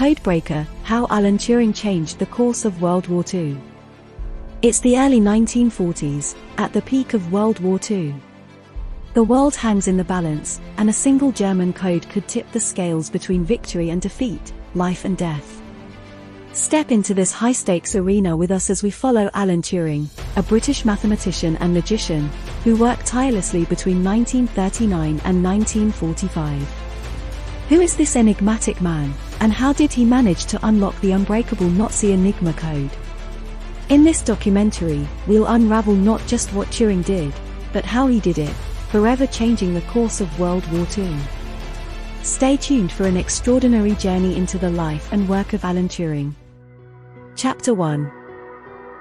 Codebreaker, How Alan Turing Changed the Course of World War II. It's the early 1940s, at the peak of World War II. The world hangs in the balance, and a single German code could tip the scales between victory and defeat, life and death. Step into this high-stakes arena with us as we follow Alan Turing, a British mathematician and logician, who worked tirelessly between 1939 and 1945. Who is this enigmatic man, and how did he manage to unlock the unbreakable Nazi Enigma code? In this documentary, we'll unravel not just what Turing did, but how he did it, forever changing the course of World War II. Stay tuned for an extraordinary journey into the life and work of Alan Turing. Chapter 1.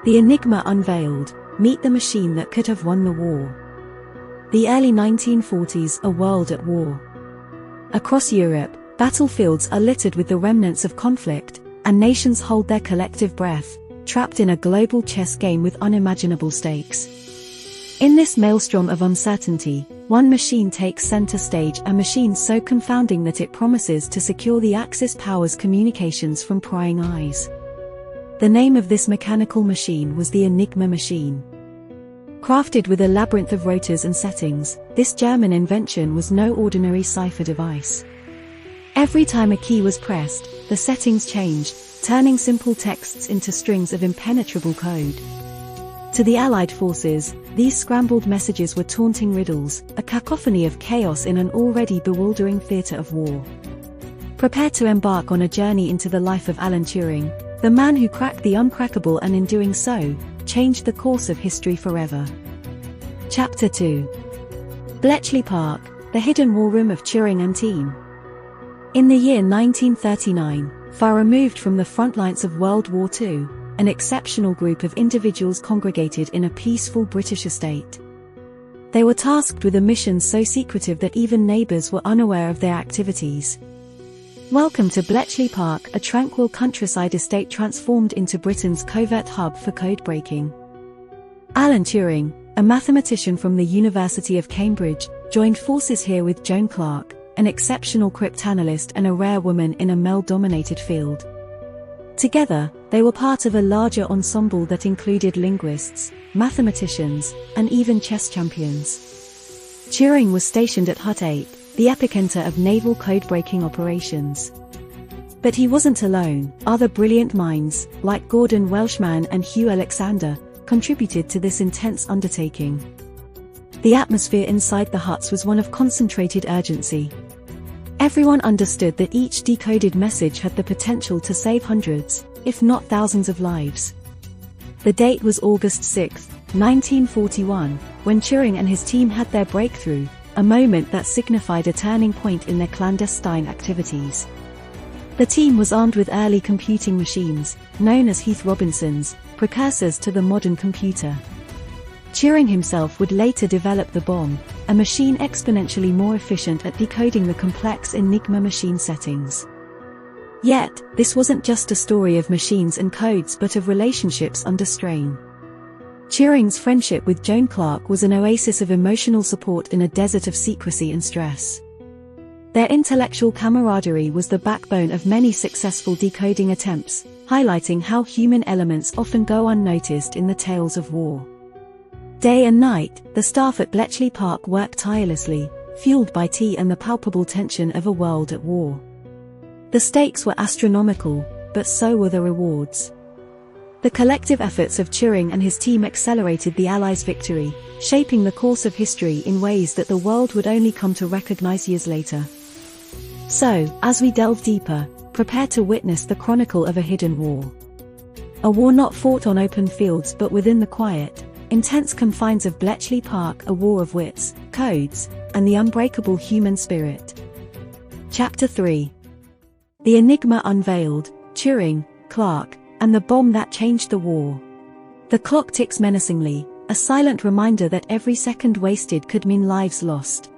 The Enigma Unveiled, Meet the Machine That Could Have Won the War. The early 1940s, a world at war. Across Europe, battlefields are littered with the remnants of conflict, and nations hold their collective breath, trapped in a global chess game with unimaginable stakes. In this maelstrom of uncertainty, one machine takes center stage, a machine so confounding that it promises to secure the Axis powers' communications from prying eyes. The name of this mechanical machine was the Enigma machine. Crafted with a labyrinth of rotors and settings, this German invention was no ordinary cipher device. Every time a key was pressed, the settings changed, turning simple texts into strings of impenetrable code. To the Allied forces, these scrambled messages were taunting riddles, a cacophony of chaos in an already bewildering theater of war. Prepare to embark on a journey into the life of Alan Turing, the man who cracked the uncrackable and in doing so, changed the course of history forever. Chapter 2. Bletchley Park, the hidden war room of Turing and team. In the year 1939, far removed from the front lines of World War II, an exceptional group of individuals congregated in a peaceful British estate. They were tasked with a mission so secretive that even neighbors were unaware of their activities. Welcome to Bletchley Park, a tranquil countryside estate transformed into Britain's covert hub for code breaking. Alan Turing, a mathematician from the University of Cambridge, joined forces here with Joan Clarke, an exceptional cryptanalyst and a rare woman in a male-dominated field. Together, they were part of a larger ensemble that included linguists, mathematicians, and even chess champions. Turing was stationed at Hut 8, the epicenter of naval code-breaking operations. But he wasn't alone. Other brilliant minds, like Gordon Welshman and Hugh Alexander, contributed to this intense undertaking. The atmosphere inside the huts was one of concentrated urgency. Everyone understood that each decoded message had the potential to save hundreds, if not thousands of lives. The date was August 6, 1941, when Turing and his team had their breakthrough, a moment that signified a turning point in their clandestine activities. The team was armed with early computing machines, known as Heath Robinsons, precursors to the modern computer. Turing himself would later develop the bomb, a machine exponentially more efficient at decoding the complex Enigma machine settings. Yet, this wasn't just a story of machines and codes but of relationships under strain. Turing's friendship with Joan Clarke was an oasis of emotional support in a desert of secrecy and stress. Their intellectual camaraderie was the backbone of many successful decoding attempts, highlighting how human elements often go unnoticed in the tales of war. Day and night, the staff at Bletchley Park worked tirelessly, fueled by tea and the palpable tension of a world at war. The stakes were astronomical, but so were the rewards. The collective efforts of Turing and his team accelerated the Allies' victory, shaping the course of history in ways that the world would only come to recognize years later. So, as we delve deeper, prepare to witness the chronicle of a hidden war. A war not fought on open fields but within the quiet, intense confines of Bletchley Park, a war of wits, codes, and the unbreakable human spirit. Chapter 3. The Enigma Unveiled, Turing, Clarke, and the bomb that changed the war. The clock ticks menacingly, a silent reminder that every second wasted could mean lives lost.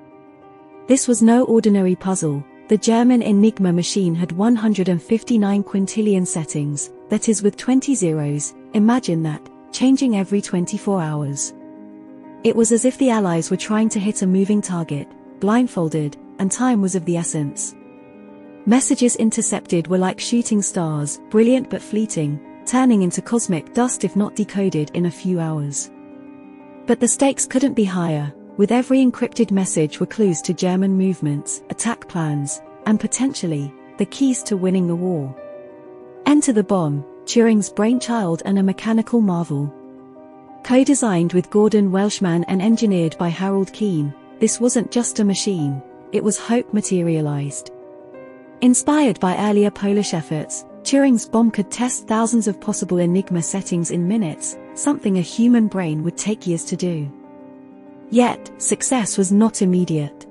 This was no ordinary puzzle. The German Enigma machine had 159 quintillion settings, that is with 20 zeros, imagine that, changing every 24 hours. It was as if the Allies were trying to hit a moving target, blindfolded, and time was of the essence. Messages intercepted were like shooting stars, brilliant but fleeting, turning into cosmic dust if not decoded in a few hours. But the stakes couldn't be higher. With every encrypted message were clues to German movements, attack plans, and potentially, the keys to winning the war. Enter the bomb, Turing's brainchild and a mechanical marvel. Co-designed with Gordon Welshman and engineered by Harold Keane, this wasn't just a machine, it was hope materialized. Inspired by earlier Polish efforts, Turing's bomb could test thousands of possible Enigma settings in minutes, something a human brain would take years to do. Yet, success was not immediate.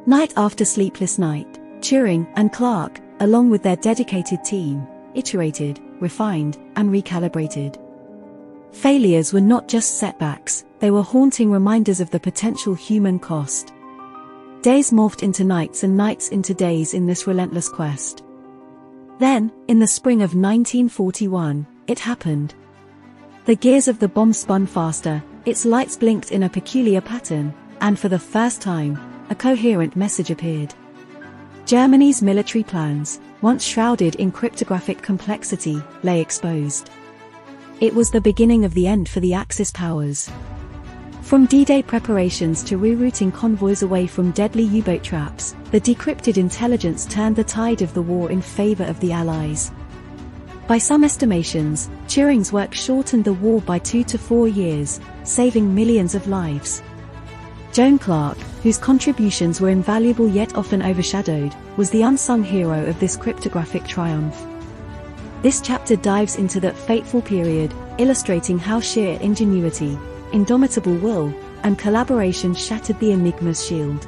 Night after sleepless night, Turing and Clark, along with their dedicated team, iterated, refined, and recalibrated. Failures were not just setbacks, they were haunting reminders of the potential human cost. Days morphed into nights and nights into days in this relentless quest. Then, in the spring of 1941, it happened. The gears of the bomb spun faster, its lights blinked in a peculiar pattern, and for the first time, a coherent message appeared. Germany's military plans, once shrouded in cryptographic complexity, lay exposed. It was the beginning of the end for the Axis powers. From D-Day preparations to rerouting convoys away from deadly U-boat traps, the decrypted intelligence turned the tide of the war in favor of the Allies. By some estimations, Turing's work shortened the war by 2 to 4 years, saving millions of lives. Joan Clark, whose contributions were invaluable yet often overshadowed, was the unsung hero of this cryptographic triumph. This chapter dives into that fateful period, illustrating how sheer ingenuity, indomitable will, and collaboration shattered the Enigma's shield.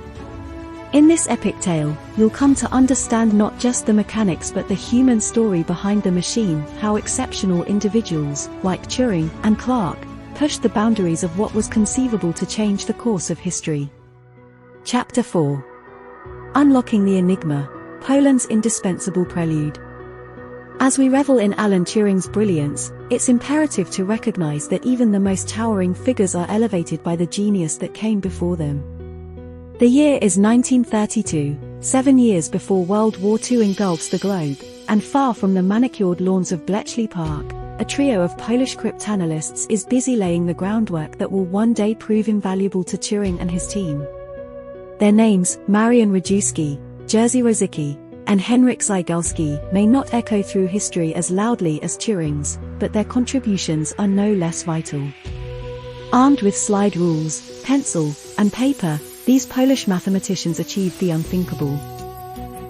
In this epic tale, you'll come to understand not just the mechanics but the human story behind the machine, how exceptional individuals, like Turing and Clark, pushed the boundaries of what was conceivable to change the course of history. Chapter 4. Unlocking the Enigma, Poland's indispensable prelude. As we revel in Alan Turing's brilliance, it's imperative to recognize that even the most towering figures are elevated by the genius that came before them. The year is 1932, 7 years before World War II engulfs the globe, and far from the manicured lawns of Bletchley Park, a trio of Polish cryptanalysts is busy laying the groundwork that will one day prove invaluable to Turing and his team. Their names, Marian Rejewski, Jerzy Rosiecki, and Henryk Zygalski, may not echo through history as loudly as Turing's, but their contributions are no less vital. Armed with slide rules, pencil, and paper, these Polish mathematicians achieved the unthinkable.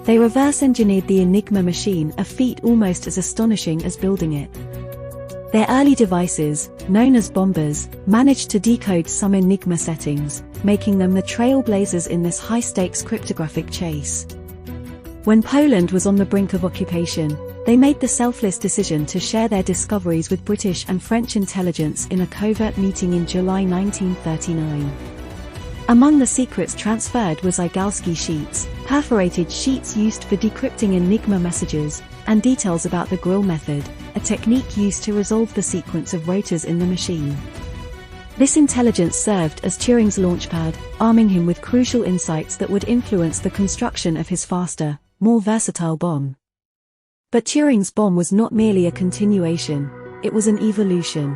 They reverse-engineered the Enigma machine, a feat almost as astonishing as building it. Their early devices, known as bombers, managed to decode some Enigma settings, making them the trailblazers in this high-stakes cryptographic chase. When Poland was on the brink of occupation, they made the selfless decision to share their discoveries with British and French intelligence in a covert meeting in July 1939. Among the secrets transferred were Zygalski sheets, perforated sheets used for decrypting Enigma messages, and details about the grill method, a technique used to resolve the sequence of rotors in the machine. This intelligence served as Turing's launchpad, arming him with crucial insights that would influence the construction of his faster, more versatile bomb. But Turing's bomb was not merely a continuation, it was an evolution.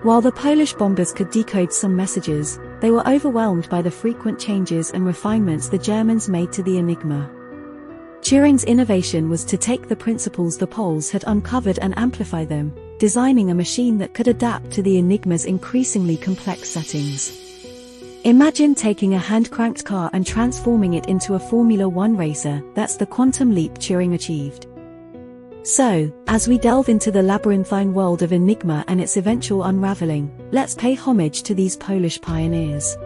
While the Polish bombers could decode some messages, they were overwhelmed by the frequent changes and refinements the Germans made to the Enigma. Turing's innovation was to take the principles the Poles had uncovered and amplify them, designing a machine that could adapt to the Enigma's increasingly complex settings. Imagine taking a hand-cranked car and transforming it into a Formula One racer. That's the quantum leap Turing achieved. So, as we delve into the labyrinthine world of Enigma and its eventual unraveling, let's pay homage to these Polish pioneers.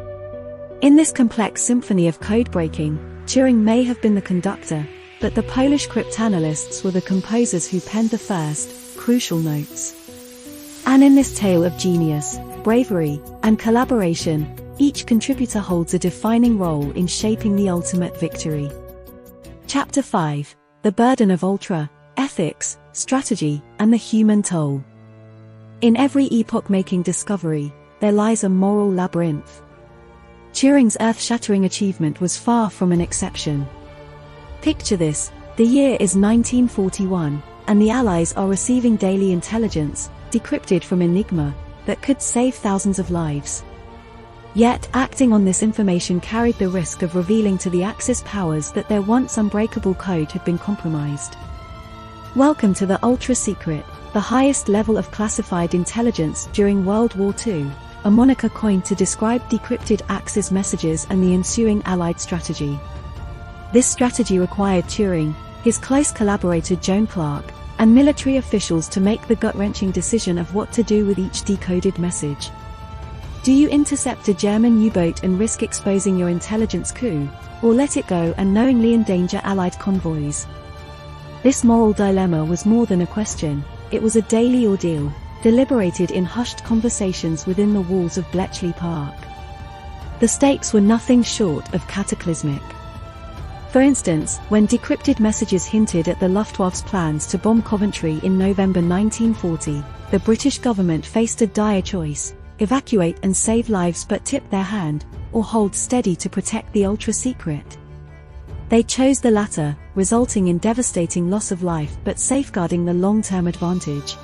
In this complex symphony of code-breaking, Turing may have been the conductor, but the Polish cryptanalysts were the composers who penned the first, crucial notes. And in this tale of genius, bravery, and collaboration, each contributor holds a defining role in shaping the ultimate victory. Chapter 5. The Burden of Ultra, Ethics, Strategy, and the Human Toll. In every epoch-making discovery, there lies a moral labyrinth. Turing's earth-shattering achievement was far from an exception. Picture this, The year is 1941, and the Allies are receiving daily intelligence, decrypted from Enigma, that could save thousands of lives. Yet, acting on this information carried the risk of revealing to the Axis powers that their once unbreakable code had been compromised. Welcome to the ultra-secret, the highest level of classified intelligence during World War II, a moniker coined to describe decrypted Axis messages and the ensuing Allied strategy. This strategy required Turing, his close collaborator Joan Clark, and military officials to make the gut-wrenching decision of what to do with each decoded message. Do you intercept a German U-boat and risk exposing your intelligence coup, or let it go and knowingly endanger Allied convoys? This moral dilemma was more than a question, it was a daily ordeal, deliberated in hushed conversations within the walls of Bletchley Park. The stakes were nothing short of cataclysmic. For instance, when decrypted messages hinted at the Luftwaffe's plans to bomb Coventry in November 1940, the British government faced a dire choice: evacuate and save lives but tip their hand, or hold steady to protect the ultra-secret. They chose the latter, resulting in devastating loss of life but safeguarding the long-term advantage.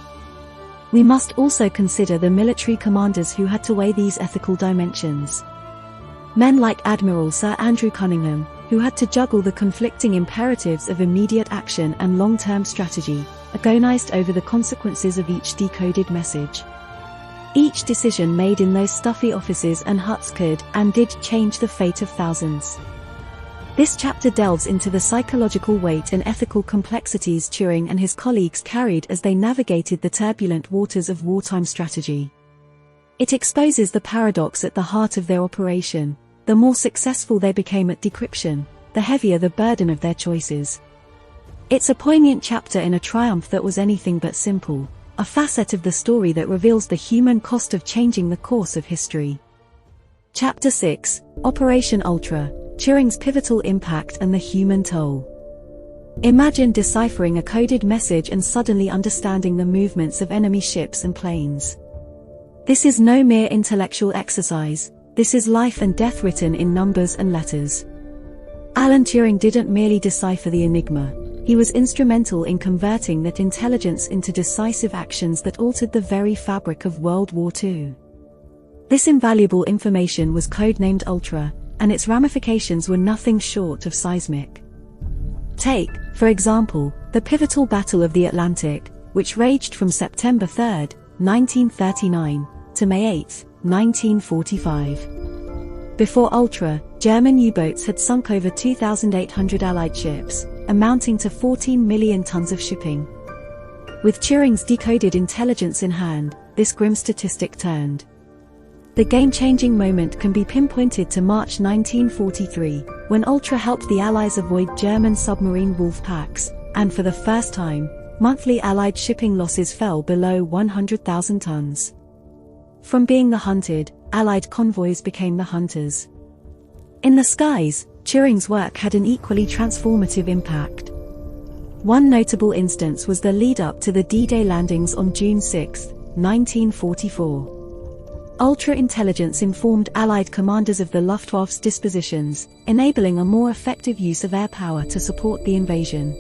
We must also consider the military commanders who had to weigh these ethical dimensions. Men like Admiral Sir Andrew Cunningham, who had to juggle the conflicting imperatives of immediate action and long-term strategy, agonized over the consequences of each decoded message. Each decision made in those stuffy offices and huts could and did change the fate of thousands. This chapter delves into the psychological weight and ethical complexities Turing and his colleagues carried as they navigated the turbulent waters of wartime strategy. It exposes the paradox at the heart of their operation: the more successful they became at decryption, the heavier the burden of their choices. It's a poignant chapter in a triumph that was anything but simple, a facet of the story that reveals the human cost of changing the course of history. Chapter 6, Operation Ultra, Turing's pivotal impact and the human toll. Imagine deciphering a coded message and suddenly understanding the movements of enemy ships and planes. This is no mere intellectual exercise, this is life and death written in numbers and letters. Alan Turing didn't merely decipher the Enigma, he was instrumental in converting that intelligence into decisive actions that altered the very fabric of World War II. This invaluable information was codenamed Ultra, and its ramifications were nothing short of seismic. Take, for example, the pivotal Battle of the Atlantic, which raged from September 3, 1939, to May 8, 1945. Before Ultra, German U-boats had sunk over 2,800 Allied ships, amounting to 14 million tons of shipping. With Turing's decoded intelligence in hand, this grim statistic turned. The game-changing moment can be pinpointed to March 1943, when Ultra helped the Allies avoid German submarine wolf packs, and for the first time, monthly Allied shipping losses fell below 100,000 tons. From being the hunted, Allied convoys became the hunters. In the skies, Turing's work had an equally transformative impact. One notable instance was the lead-up to the D-Day landings on June 6, 1944. Ultra-intelligence informed Allied commanders of the Luftwaffe's dispositions, enabling a more effective use of air power to support the invasion.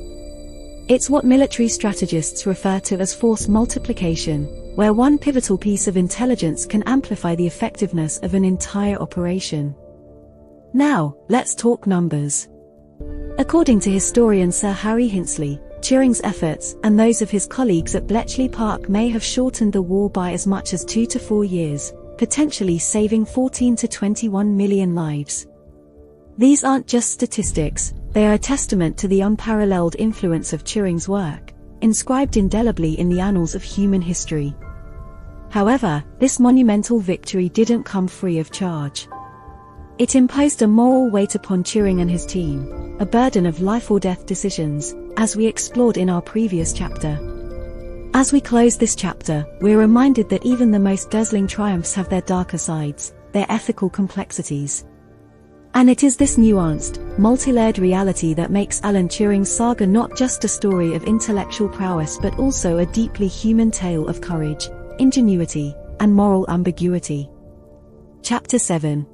It's what military strategists refer to as force multiplication, where one pivotal piece of intelligence can amplify the effectiveness of an entire operation. Now, let's talk numbers. According to historian Sir Harry Hinsley, Turing's efforts and those of his colleagues at Bletchley Park may have shortened the war by as much as 2 to 4 years, potentially saving 14 to 21 million lives. These aren't just statistics, they are a testament to the unparalleled influence of Turing's work, inscribed indelibly in the annals of human history. However, this monumental victory didn't come free of charge. It imposed a moral weight upon Turing and his team, a burden of life-or-death decisions, as we explored in our previous chapter. As we close this chapter, we're reminded that even the most dazzling triumphs have their darker sides, their ethical complexities. And it is this nuanced, multi-layered reality that makes Alan Turing's saga not just a story of intellectual prowess but also a deeply human tale of courage, ingenuity, and moral ambiguity. Chapter 7.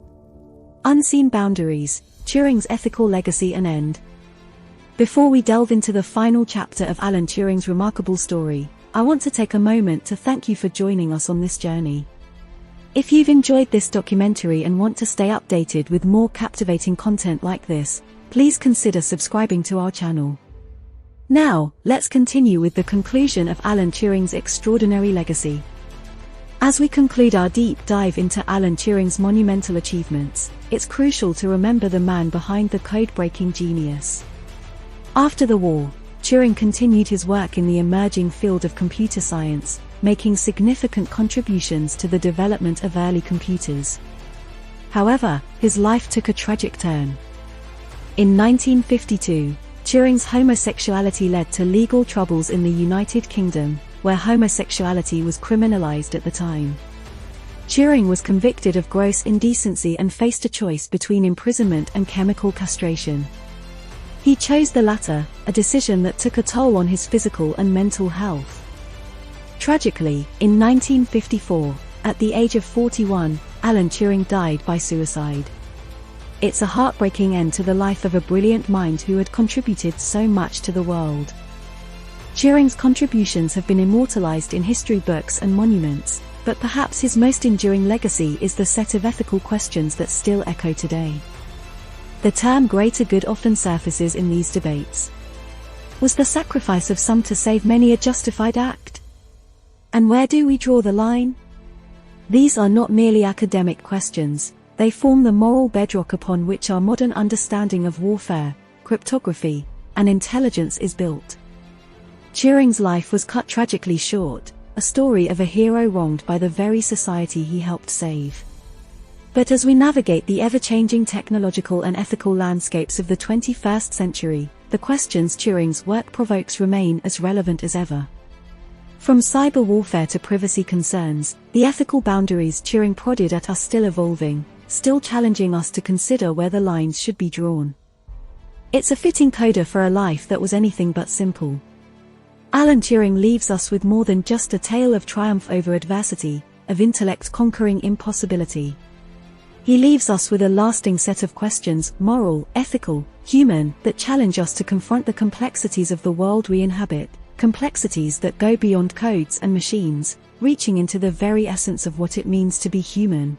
Unseen Boundaries, Turing's Ethical Legacy and End. Before we delve into the final chapter of Alan Turing's remarkable story, I want to take a moment to thank you for joining us on this journey. If you've enjoyed this documentary and want to stay updated with more captivating content like this, please consider subscribing to our channel. Now, let's continue with the conclusion of Alan Turing's extraordinary legacy. As we conclude our deep dive into Alan Turing's monumental achievements, it's crucial to remember the man behind the code-breaking genius. After the war, Turing continued his work in the emerging field of computer science, making significant contributions to the development of early computers. However, his life took a tragic turn. In 1952, Turing's homosexuality led to legal troubles in the United Kingdom, where homosexuality was criminalized at the time. Turing was convicted of gross indecency and faced a choice between imprisonment and chemical castration. He chose the latter, a decision that took a toll on his physical and mental health. Tragically, in 1954, at the age of 41, Alan Turing died by suicide. It's a heartbreaking end to the life of a brilliant mind who had contributed so much to the world. Turing's contributions have been immortalized in history books and monuments, but perhaps his most enduring legacy is the set of ethical questions that still echo today. The term greater good often surfaces in these debates. Was the sacrifice of some to save many a justified act? And where do we draw the line? These are not merely academic questions, they form the moral bedrock upon which our modern understanding of warfare, cryptography, and intelligence is built. Turing's life was cut tragically short, a story of a hero wronged by the very society he helped save. But as we navigate the ever-changing technological and ethical landscapes of the 21st century, the questions Turing's work provokes remain as relevant as ever. From cyber warfare to privacy concerns, the ethical boundaries Turing prodded at are still evolving, still challenging us to consider where the lines should be drawn. It's a fitting coda for a life that was anything but simple. Alan Turing leaves us with more than just a tale of triumph over adversity, of intellect conquering impossibility. He leaves us with a lasting set of questions, moral, ethical, human, that challenge us to confront the complexities of the world we inhabit, complexities that go beyond codes and machines, reaching into the very essence of what it means to be human.